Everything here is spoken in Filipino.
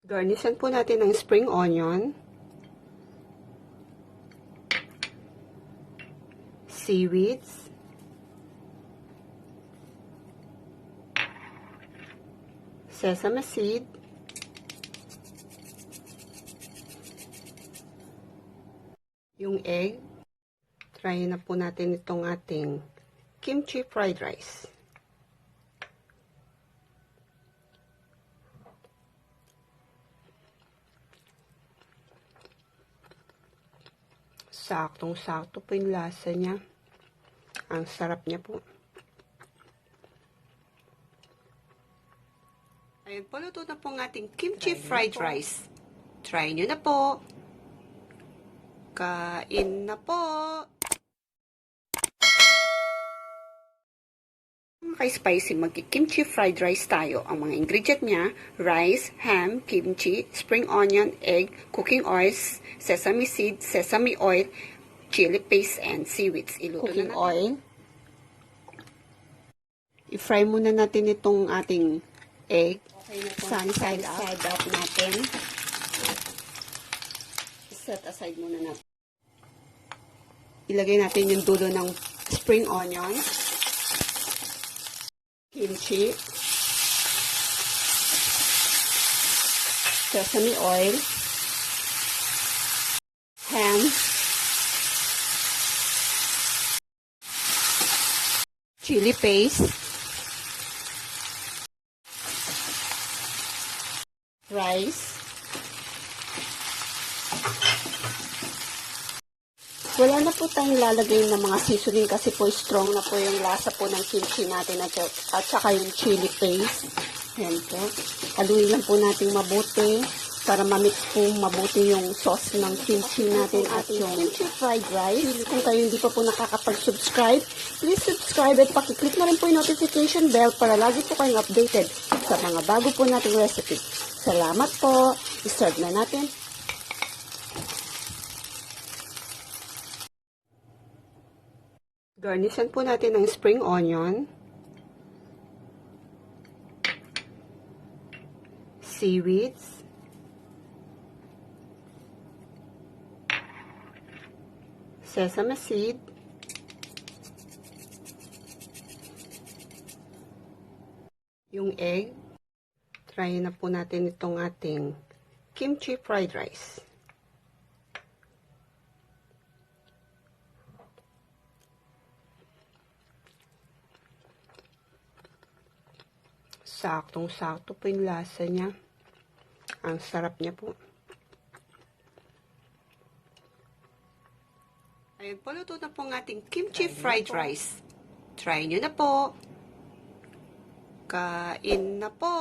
Garnishan po natin ng spring onion, seaweeds, sesame seed, yung egg. Try na po natin itong ating kimchi fried rice. Saktong-sakto po yung lasa niya. Ang sarap niya po. Ayun po, luto na po ang ating kimchi fried rice. Try nyo na po. Kain na po. Maka-spicy mag-kimchi fried rice tayo. Ang mga ingredient niya, rice, ham, kimchi, spring onion, egg, cooking oils, sesame seed, sesame oil, chili paste, and seaweeds. Iluto cooking na natin. Oil. I-fry muna natin itong ating egg. Okay na itong side up natin. Set aside muna natin. Ilagay natin yung dulo ng spring onion, kimchi, sesame oil, ham, chili paste, rice. Wala na po tayong lalagay ng mga seasoning kasi po strong na po yung lasa po ng kimchi natin at saka yung chili paste. Ayan po. Haluin lang po natin mabuti para ma-mix po mabuti yung sauce ng kimchi natin at yung kimchi fried rice. Kung kayo hindi pa po nakakapag-subscribe, please subscribe at pakiclick na rin po yung notification bell para lagi po kayong updated sa mga bago po nating recipe. Salamat po. I-serve na natin. Garnishan po natin ng spring onion, seaweeds, sesame seed, yung egg. Try na po natin itong ating kimchi fried rice. Saktong-sakto po yung lasa niya. Ang sarap niya po. Ayun po, luto na po ang ating kimchi fried rice. Try nyo na po. Kain na po.